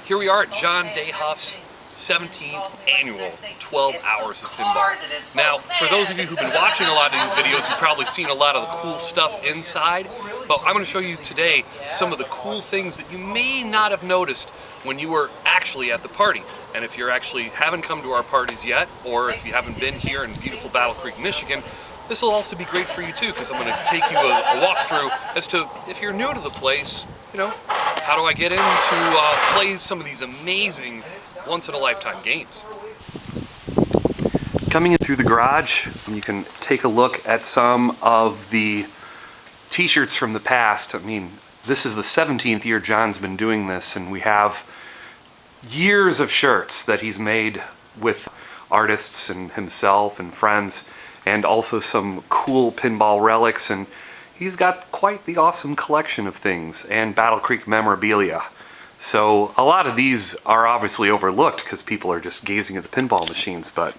Here we are at John Dayhuff's 17th annual 12 Hours of Pinball. Now, for those of you who've been watching a lot of these videos, you've probably seen a lot of the cool stuff inside, but I'm going to show you today some of the cool things that you may not have noticed when you were actually at the party. And if you haven't come to our parties yet, or if you haven't been here in beautiful Battle Creek, Michigan, this will also be great for you too, because I'm going to take you a walkthrough as to, if you're new to the place, you know, how do I get in to play some of these amazing once-in-a-lifetime games. Coming in through the garage, you can take a look at some of the t-shirts from the past. I mean, this is the 17th year John's been doing this, and we have years of shirts that he's made with artists and himself and friends, and also some cool pinball relics, and he's got quite the awesome collection of things and Battle Creek memorabilia. So a lot of these are obviously overlooked because people are just gazing at the pinball machines, but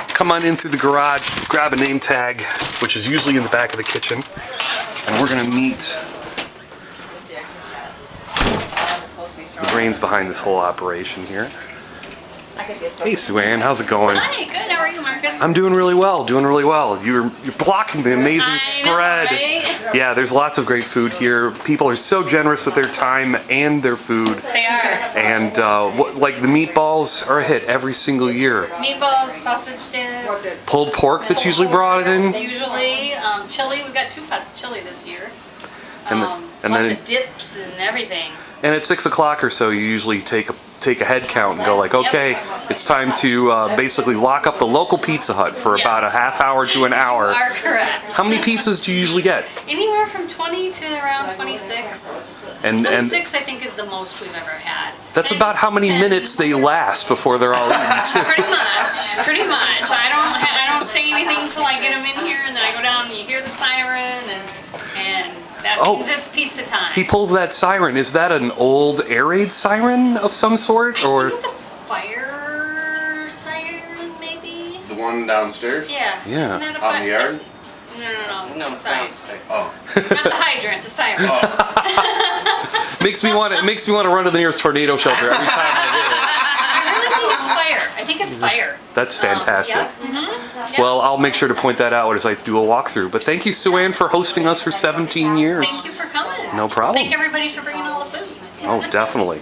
come on in through the garage, grab a name tag, which is usually in the back of the kitchen, and we're going to meet the brains behind this whole operation here. Hey Sue Ann, how's it going? Hi, good. How are you, Marcus? I'm doing really well, You're blocking the amazing spread. Right? Yeah, there's lots of great food here. People are so generous with their time and their food. They are. And like the meatballs are a hit every single year. Meatballs, sausage dip. Pulled pork that's usually brought in. Usually, chili. We've got 2 pots of chili this year. And lots of dips and everything. And at 6 o'clock or so, you usually take a head count and go like, okay, it's time to basically lock up the local Pizza Hut for about a half hour to an hour. You are correct. How many pizzas do you usually get? Anywhere from 20 to around 26. And 26, I think, is the most we've ever had. That's about how many minutes they last before they're all eaten too. Pretty much. I don't say anything till I get them in here, and then I go down and you hear the siren, and that means it's pizza time. He pulls that siren. Is that an old air raid siren of some sort, or? I think it's a fire siren, maybe. The one downstairs? Yeah. Yeah. Isn't that a On the yard? No, it's inside. Oh. Not the hydrant, the siren. Oh. makes me want to run to the nearest tornado shelter every time I I really think it's fire. I think it's fire. That's fantastic. Yep. Well, I'll make sure to point that out as I do a walkthrough. But thank you, Sue Ann, for hosting us for 17 years. Thank you for coming. No problem. Thank everybody for bringing all the food. Oh, definitely.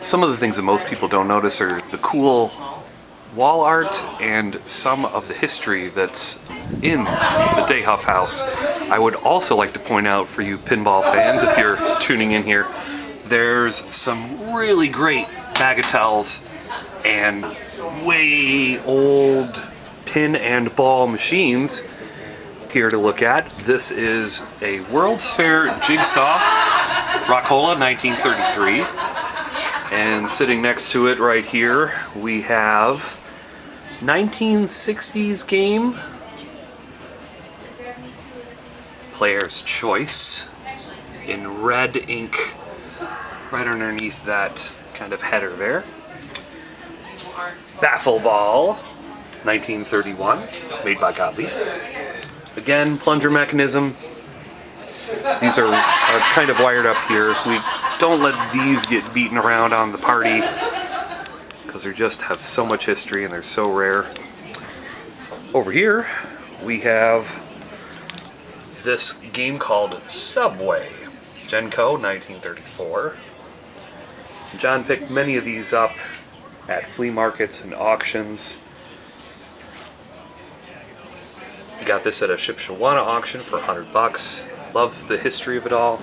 Some of the things that most people don't notice are the cool wall art and some of the history that's in the Dayhuff house. I would also like to point out for you pinball fans, if you're tuning in here, there's some really great bagatelles and way old pin and ball machines here to look at. This is a World's Fair Jigsaw Rockola 1933, and sitting next to it right here we have 1960s game Player's Choice in red ink right underneath that kind of header there. Baffle Ball 1931, made by Gottlieb. Again, plunger mechanism. These are kind of wired up here. We don't let these get beaten around on the party because they just have so much history and they're so rare. Over here we have this game called Subway, Genco 1934. John picked many of these up at flea markets and auctions. He got this at a Shipshewana auction for $100. Loves the history of it all.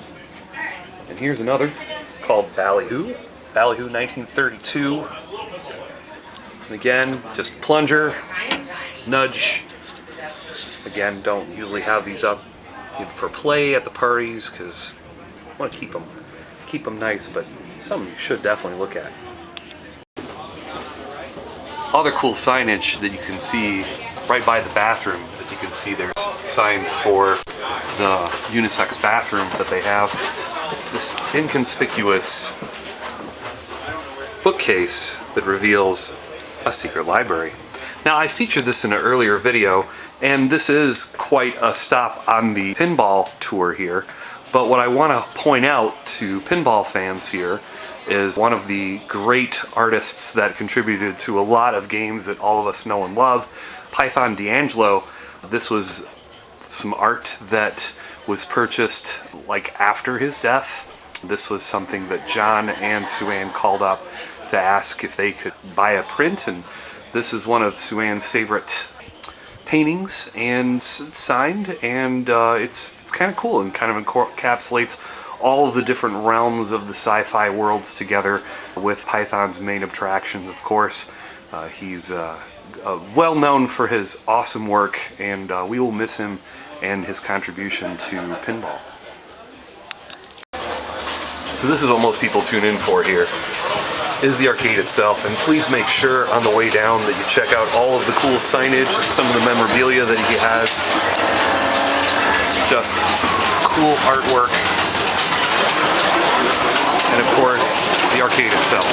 And here's another. It's called Ballyhoo. Ballyhoo 1932. And again, just plunger, nudge. Again, don't usually have these up for play at the parties because I want to keep them nice, but some you should definitely look at. Other cool signage that you can see right by the bathroom. As you can see, there's signs for the unisex bathroom that they have. This inconspicuous bookcase that reveals a secret library. Now, I featured this in an earlier video, and this is quite a stop on the pinball tour here, But what I want to point out to pinball fans here is one of the great artists that contributed to a lot of games that all of us know and love, Python D'Angelo. This was some art that was purchased like after his death. This was something that John and Sue-Ann called up to ask if they could buy a print, and this is one of Sue-Ann's favorite paintings, and it's signed, and it's kind of cool and kind of encapsulates all of the different realms of the sci-fi worlds together with Python's main attractions, of course. He's well known for his awesome work, and we will miss him and his contribution to pinball. So this is what most people tune in for here, is the arcade itself, and please make sure on the way down that you check out all of the cool signage and some of the memorabilia that he has. Just cool artwork, and of course the arcade itself.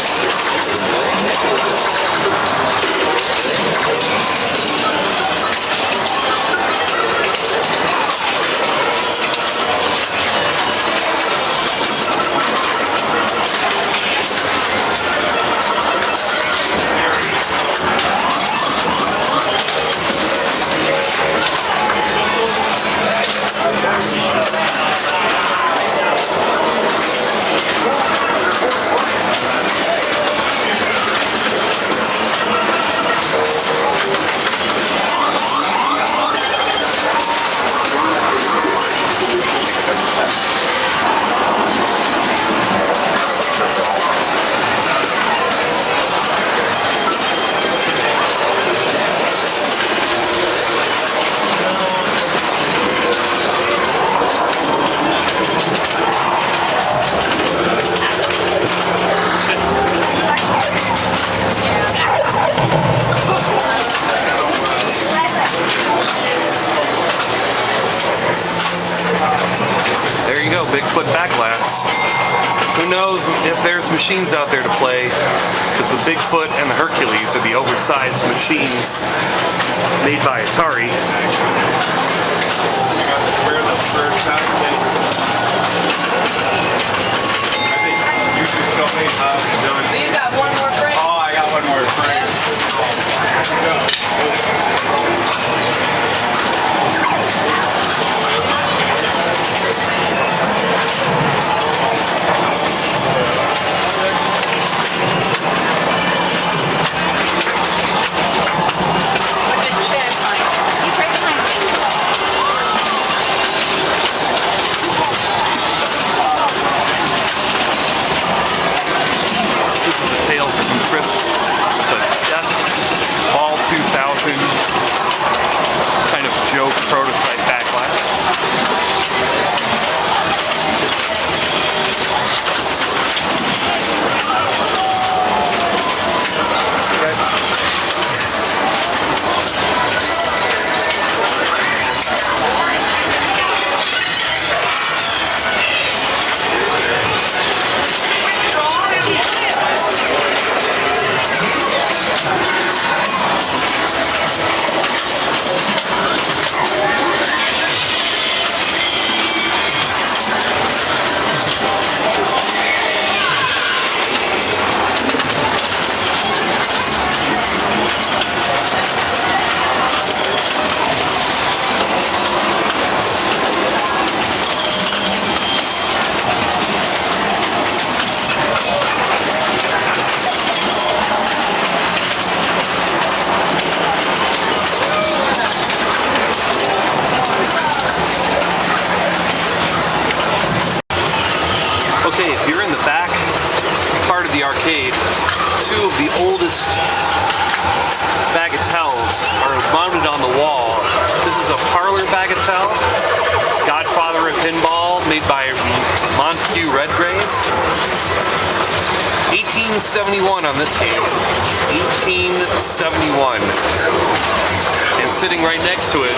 There you go, Bigfoot back glass. Who knows if there's machines out there to play, because the Bigfoot and the Hercules are the oversized machines made by Atari. You got the square that's first time. I think you should show me how it's done. You got one more frame? Oh, I got one more frame. Prototype back glass. Okay, if you're in the back part of the arcade, two of the oldest bagatelles are mounted on the wall. This is a parlor bagatelle, Godfather of Pinball, made by Montague Redgrave. 1871 on this game. 1871. And sitting right next to it,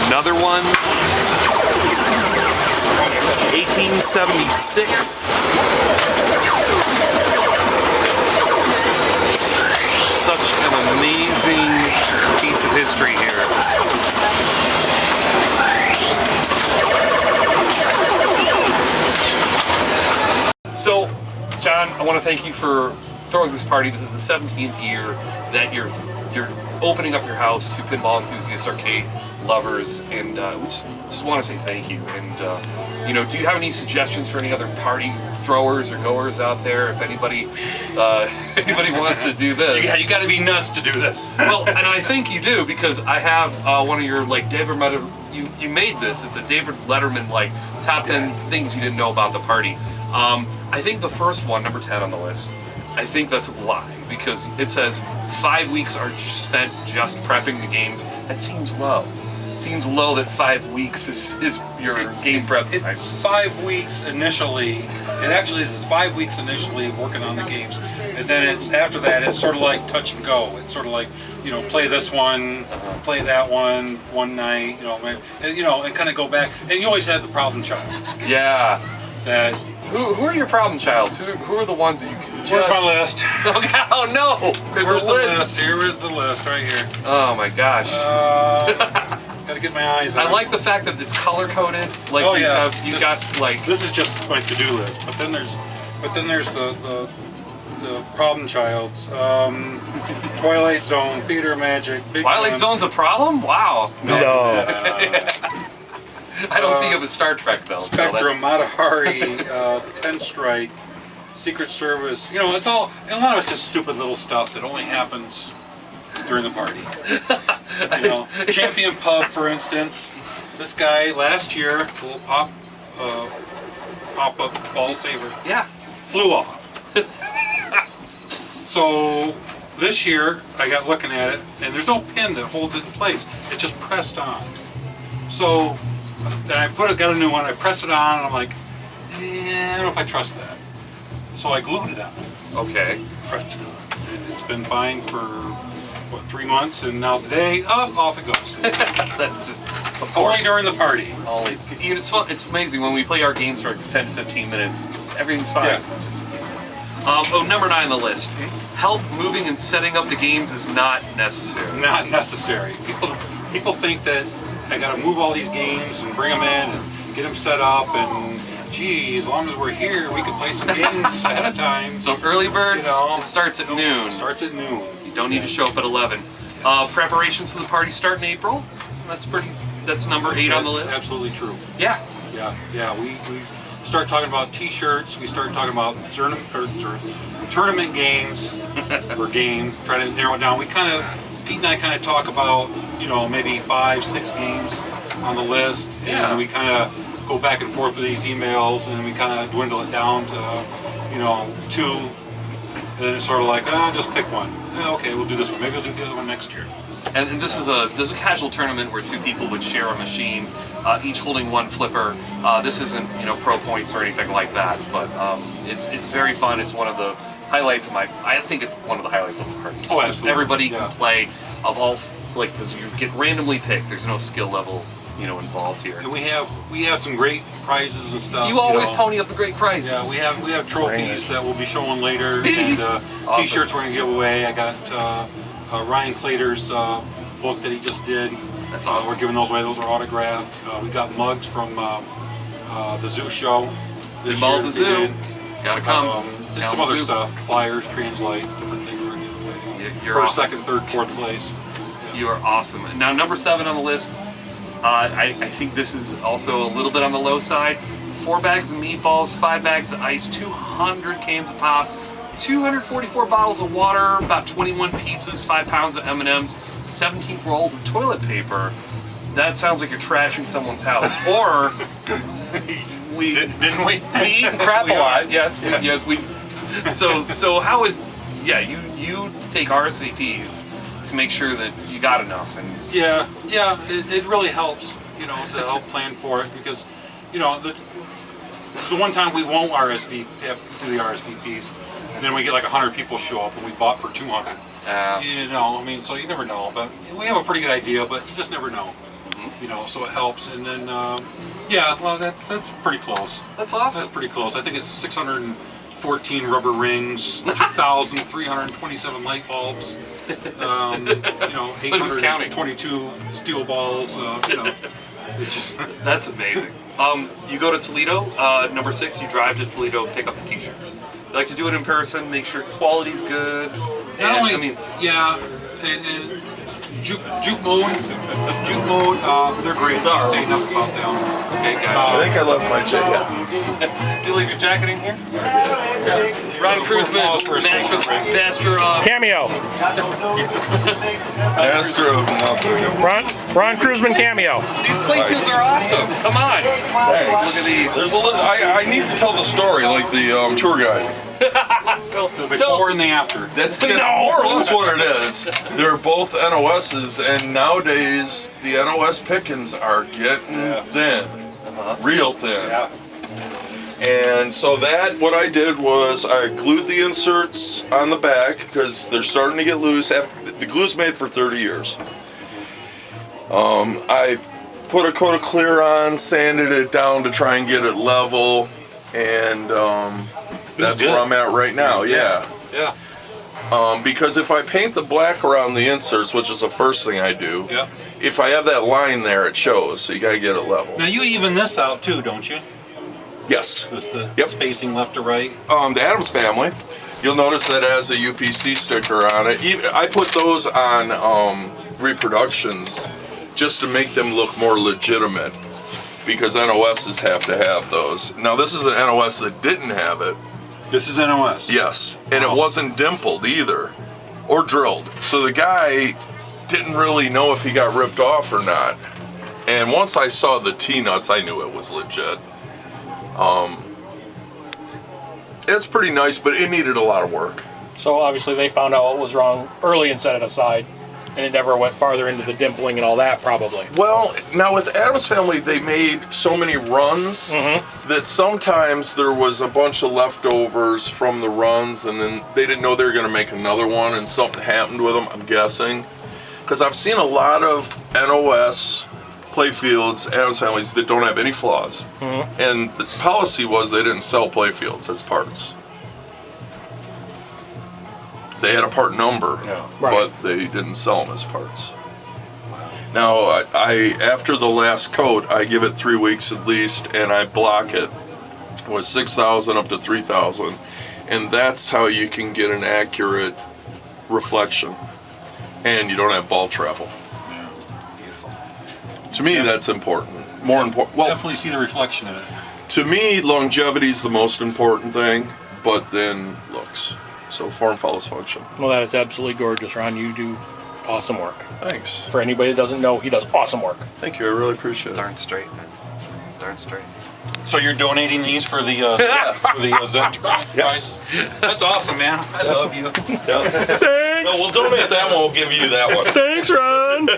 another one. 1876. Such an amazing piece of history here. John, I want to thank you for throwing this party. This is the 17th year that you're opening up your house to pinball enthusiasts, arcade lovers, and we just want to say thank you. And do you have any suggestions for any other party throwers or goers out there? If anybody wants to do this, Yeah, you got to be nuts to do this. well, and I think you do, because I have one of your David Letterman. You made this. It's a David Letterman top 10 things you didn't know about the party. I think the first one, number 10 on the list, I think that's a lie, because it says 5 weeks are spent just prepping the games. That seems low. It seems low that 5 weeks is your game prep time. It's 5 weeks initially. It actually is 5 weeks initially working on the games, and then it's after that it's sort of like touch and go. It's sort of like play this one, play that one night, and kind of go back. And you always have the problem childs. Yeah. That Who are your problem childs? Who are the ones that you can just... where's my list? Oh no! Where's the list? Here is the list right here. Oh my gosh. Gotta get my eyes on I it. like the fact that it's color coded. You got This is just my to-do list, but then there's the problem childs. Twilight Zone, Theater Magic, Big Twilight Guns. Zone's a problem? Wow. No. I don't see it with Star Trek though. Spectrum, Matahari, Ten Strike, Secret Service. It's all, and a lot of it's just stupid little stuff that only happens during the party. Champion Pub, for instance. This guy last year, a little pop-up ball saver, Yeah. flew off. So this year, I got looking at it, and there's no pin that holds it in place. It's just pressed on. So then I got a new one. I press it on, and I'm like, I don't know if I trust that. So I glued it on. Okay. Pressed it on. And it's been fine for 3 months, and now today, off it goes. That's just of Only course. during the party. Only. It's fun. It's amazing when we play our games for 10 to 15 minutes. Everything's fine. Yeah. It's just. Number 9 on the list. Help moving and setting up the games is not necessary. Not necessary. People think that I got to move all these games and bring them in and get them set up, and gee, as long as we're here, we can play some games ahead of time. So early birds, it starts at noon. Starts at noon. You don't need to show up at 11. Preparations for the party start in April. That's number 8 on the list. That's absolutely true. Yeah. Yeah. We start talking about T-shirts. We start talking about tournament games or game. Try to narrow it down. Pete and I kind of talk about maybe 5-6 games on the list, Yeah. and we kind of go back and forth with these emails, and we kind of dwindle it down to 2. And then it's sort of like, just pick one. Okay, we'll do this one. Maybe we'll do the other one next year. And this is a casual tournament where 2 people would share a machine, each holding 1 flipper. This isn't pro points or anything like that, but it's very fun. It's one of the highlights of I think it's one of the highlights of the party. Oh, absolutely. Everybody can play of all because you get randomly picked. There's no skill level involved here. And we have some great prizes and stuff. You always pony up the great prizes. Yeah, we have trophies that we'll be showing later, and Awesome. T-shirts we're gonna give away. I got Ryan Clater's book that he just did. That's awesome. We're giving those away. Those are autographed. We got mugs from the Zoo Show. This Pinball year the that Zoo. we did. Gotta come. And Down some the other Zoo. stuff, flyers, translates, different things we're gonna give away. You're First, awesome. second, third, fourth place. You are awesome. Now, number 7 on the list. I think this is also a little bit on the low side. 4 bags of meatballs, 5 bags of ice, 200 cans of pop, 244 bottles of water, about 21 pizzas, 5 pounds of M&Ms, 17 rolls of toilet paper. That sounds like you're trashing someone's house. Or Didn't we? we eat crap a We lot. are. Yes. We. So how is? Yeah, you take RSVPs to make sure that you got enough and. Yeah, it really helps, to help plan for it, because, the one time we won't do the RSVPs, then we get like 100 people show up and we bought for 200. So you never know, but we have a pretty good idea, but you just never know, so it helps. And then, that's pretty close. That's awesome. That's pretty close. I think it's 614 rubber rings, 2,327 light bulbs. 822 steel balls. It's just That's amazing. You go to Toledo, number 6. You drive to Toledo, pick up the T-shirts. like to do it in person, make sure quality's good. Not only, I mean, and Juke Mode, they're great. I can't say enough about them. okay, I gotcha. think I left my jacket. Do you leave your jacket in here? Ron Kruzman, master of Cameo. Master of nothing. Ron Kruzman cameo. These Playfields are awesome. Come on. Thanks. Look at these. There's a little. I need to tell the story like the tour guide. The before and the after. That's more or less what it is. They're both NOSs, and nowadays the NOS pickings are getting thin, real thin. Yeah. And so what I did was I glued the inserts on the back because they're starting to get loose. The glue's made for 30 years. I put a coat of clear on, sanded it down to try and get it level, and that's where I'm at right now. Yeah. Because if I paint the black around the inserts, which is the first thing I do, if I have that line there, it shows. So you gotta get it level. Now you even this out too, don't you? Yes. Just the spacing left to right. The Adams family, you'll notice that it has a UPC sticker on it. I put those on reproductions just to make them look more legitimate, because NOSs have to have those. Now this is an NOS that didn't have it. This is NOS. Yes, and it wasn't dimpled either, or drilled. So the guy didn't really know if he got ripped off or not. And once I saw the T-nuts, I knew it was legit. It's pretty nice, but it needed a lot of work. So obviously they found out what was wrong early and set it aside, and it never went farther into the dimpling and all that, probably. Well, now with Adams Family, they made so many runs that sometimes there was a bunch of leftovers from the runs, and then they didn't know they were going to make another one, and something happened with them, I'm guessing. Because I've seen a lot of NOS Playfields, Adams Families that don't have any flaws. And the policy was they didn't sell Playfields as parts. They had a part number, but they didn't sell them as parts. Now, I after the last coat, I give it 3 weeks at least, and I block it with 6,000 up to 3,000, and that's how you can get an accurate reflection, and you don't have ball travel. Beautiful. To me, that's important. More important. Well, Definitely see the reflection of it. to me, longevity is the most important thing, but then looks. So form follows function. Well, that is absolutely gorgeous, Ron. You do awesome work. Thanks. For anybody that doesn't know, he does awesome work. Thank you. I really appreciate it. Darn straight, man. Darn straight. So you're donating these for the Zent prizes? That's awesome, man. I love you. Thanks. No, we'll donate that one. We'll give you that one. Thanks, Ron.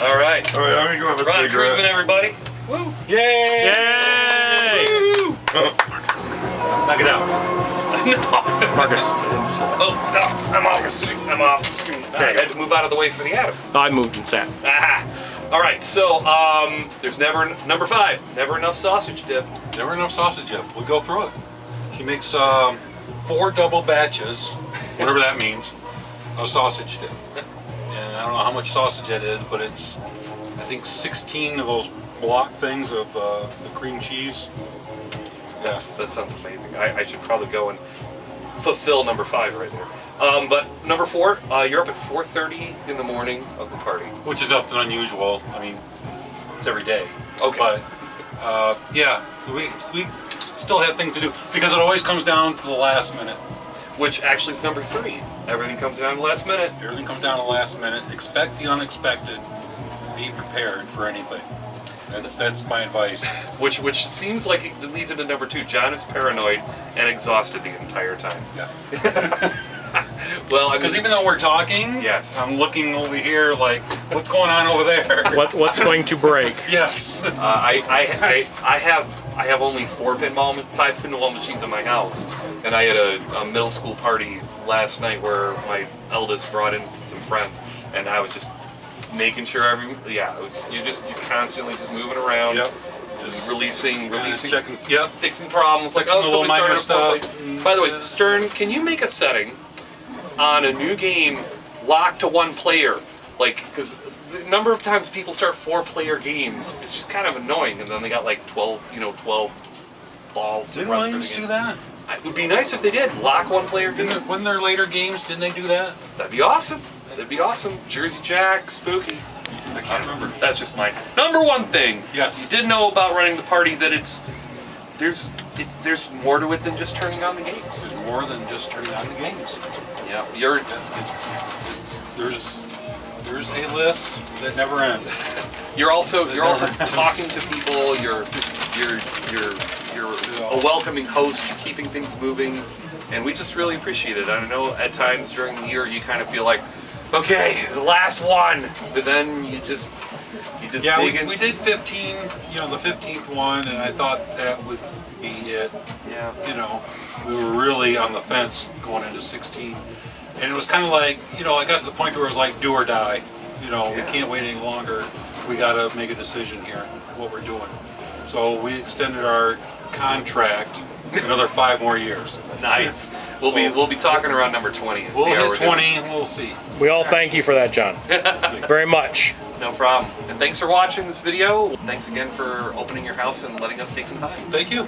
All right. All right, I'm gonna go have a Ron cigarette. Kruzman, everybody. Woo. Yay! Yay! Woo. Knock it out. No. Oh, no. I'm off the screen. I had to move out of the way for the Adams. I moved and sat. Ah. All right, so there's number 5, never enough sausage dip. Never enough sausage dip. We'll go through it. She makes 4 double batches, whatever that means, of sausage dip. And I don't know how much sausage that is, but it's, I think, 16 of those block things of the cream cheese. Yes, that sounds amazing. I should probably go and fulfill number 5 right there. But number 4, you're up at 4:30 in the morning of the party. Which is nothing unusual. I mean, it's every day. Okay. But, yeah, we still have things to do because it always comes down to the last minute. Which actually is number 3. Everything comes down to the last minute. Everything comes down to the last minute. Expect the unexpected. Be prepared for anything. That's my advice. Which seems like it leads into number 2. John is paranoid and exhausted the entire time. Yes. Well, I mean, Because even though we're talking, yes, I'm looking over here like, what's going on over there? What's going to break? Yes. I have only 5 pinball machines in my house, and I had a middle school party last night where my eldest brought in some friends, and I was just making sure you're constantly just moving around. Yep. Just releasing, Checking. Yep. fixing problems. Like, Fixing the little minor somebody started stuff. By the way, Stern, can you make a setting on a new game locked to 1 player? Like, because the number of times people start 4-player games, it's just kind of annoying, and then they got like 12 balls. to Didn't run through Williams the do game. that? It would be nice if they did lock one player. When their later games, didn't they do that? That'd be awesome. That'd be awesome. Jersey Jack, spooky. I can't remember. That's just mine. Number one thing. Yes. You did know about running the party that there's more to it than just turning on the games. There's more than just turning on the games. Yeah. There's a list that never ends. You're also talking to people. You're a welcoming host. You're keeping things moving, and we just really appreciate it. I know at times during the year you kind of feel like, okay, it's the last one, but then you just Yeah, dig in. we did 15, the 15th one, and I thought that would be it. Yeah. We were really on the fence going into 16. And it was kind of like, I got to the point where it was like do or die. We can't wait any longer. We got to make a decision here, what we're doing. So we extended our contract another 5 more years. Nice. We'll be talking around number 20. And We'll see how hit we're 20 doing. and we'll see. We all thank you for that, John. Very much. No problem. And thanks for watching this video. Thanks again for opening your house and letting us take some time. Thank you.